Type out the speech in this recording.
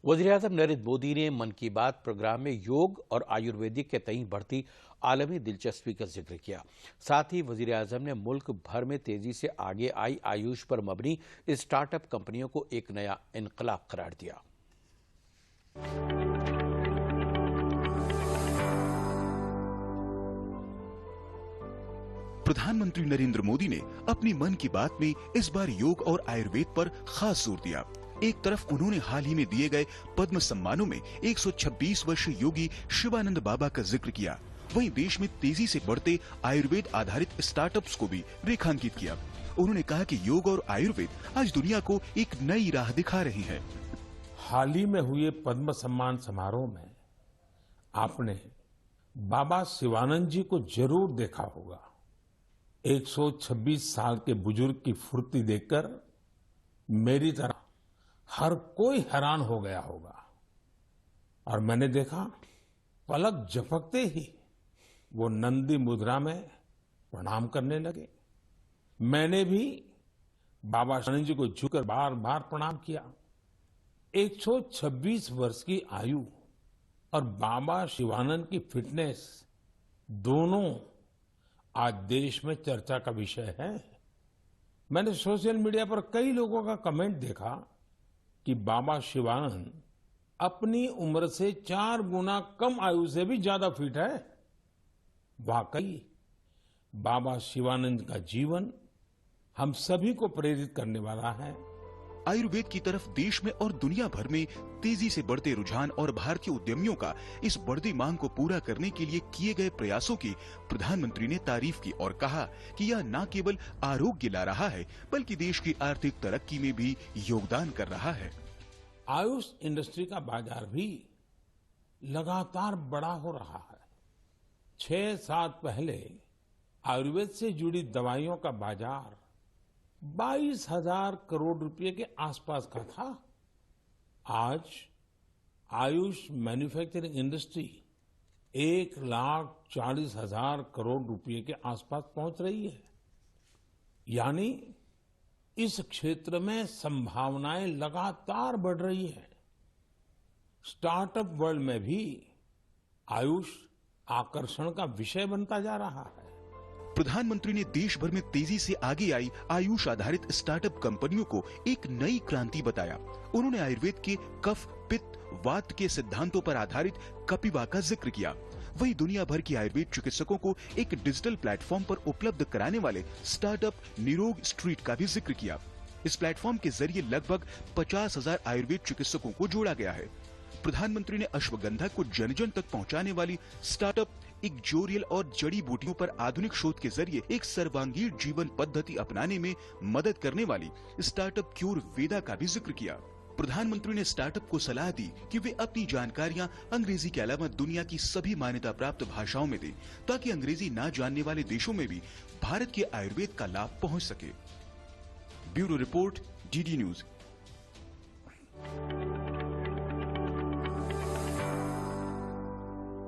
वज़ीर-ए-आज़म नरेंद्र मोदी ने मन की बात प्रोग्राम में योग और आयुर्वेदिक के तई बढ़ती आलमी दिलचस्पी का जिक्र किया। साथ ही वज़ीर-ए-आज़म ने मुल्क भर में तेजी से आगे आई आयुष पर मबनी स्टार्टअप कंपनियों को एक नया इनकलाब करार दिया। प्रधानमंत्री नरेंद्र मोदी ने अपनी मन की बात में इस बार योग और आयुर्वेद पर खास जोर दिया। एक तरफ उन्होंने हाल ही में दिए गए पद्म सम्मानों में 126 वर्षीय योगी शिवानंद बाबा का जिक्र किया, वहीं देश में तेजी से बढ़ते आयुर्वेद आधारित स्टार्टअप्स को भी रेखांकित किया। उन्होंने कहा कि योग और आयुर्वेद आज दुनिया को एक नई राह दिखा रही है। हाल ही में हुए पद्म सम्मान समारोह में आपने बाबा शिवानंद जी को जरूर देखा होगा। 126 साल के बुजुर्ग की फुर्ती देखकर मेरी तरह हर कोई हैरान हो गया होगा। और मैंने देखा पलक झपकते ही वो नंदी मुद्रा में प्रणाम करने लगे। मैंने भी बाबा शिवानंद जी को झुककर बार बार प्रणाम किया। 126 वर्ष की आयु और बाबा शिवानंद की फिटनेस दोनों आज देश में चर्चा का विषय है। मैंने सोशल मीडिया पर कई लोगों का कमेंट देखा कि बाबा शिवानंद अपनी उम्र से 4 गुना कम आयु से भी ज्यादा फिट है। वाकई बाबा शिवानंद का जीवन हम सभी को प्रेरित करने वाला है। आयुर्वेद की तरफ देश में और दुनिया भर में तेजी से बढ़ते रुझान और भारतीय उद्यमियों का इस बढ़ती मांग को पूरा करने के लिए किए गए प्रयासों की प्रधानमंत्री ने तारीफ की और कहा कि यह न केवल आरोग्य ला रहा है बल्कि देश की आर्थिक तरक्की में भी योगदान कर रहा है। आयुष इंडस्ट्री का बाजार भी लगातार बड़ा हो रहा है। 6 साल पहले आयुर्वेद से जुड़ी दवाइयों का बाजार 22,000 करोड़ रुपए के आसपास का था। आज आयुष मैन्युफैक्चरिंग इंडस्ट्री 1,40,000 करोड़ रुपए के आसपास पहुंच रही है। यानी इस क्षेत्र में संभावनाएं लगातार बढ़ रही हैं। स्टार्टअप वर्ल्ड में भी आयुष आकर्षण का विषय बनता जा रहा है। प्रधानमंत्री ने देश भर में तेजी से आगे आई आयुष आधारित स्टार्टअप कंपनियों को एक नई क्रांति बताया। उन्होंने आयुर्वेद के कफ, पित्त, वात के सिद्धांतों पर आधारित कपिवा का जिक्र किया। वहीं दुनिया भर के आयुर्वेद चिकित्सकों को एक डिजिटल प्लेटफॉर्म पर उपलब्ध कराने वाले स्टार्टअप निरोग स्ट्रीट का भी जिक्र किया। इस प्लेटफॉर्म के जरिए लगभग 50,000 आयुर्वेद चिकित्सकों को जोड़ा गया है। प्रधानमंत्री ने अश्वगंधा को जन जन तक पहुंचाने वाली स्टार्टअप इक्जोरियल और जड़ी बूटियों पर आधुनिक शोध के जरिए एक सर्वांगीण जीवन पद्धति अपनाने में मदद करने वाली स्टार्टअप क्यूर वेदा का भी जिक्र किया। प्रधानमंत्री ने स्टार्टअप को सलाह दी कि वे अपनी जानकारियां अंग्रेजी के अलावा दुनिया की सभी मान्यता प्राप्त भाषाओं में दें, ताकि अंग्रेजी ना जानने वाले देशों में भी भारत के आयुर्वेद का लाभ पहुंच सके। Bureau report, DD news.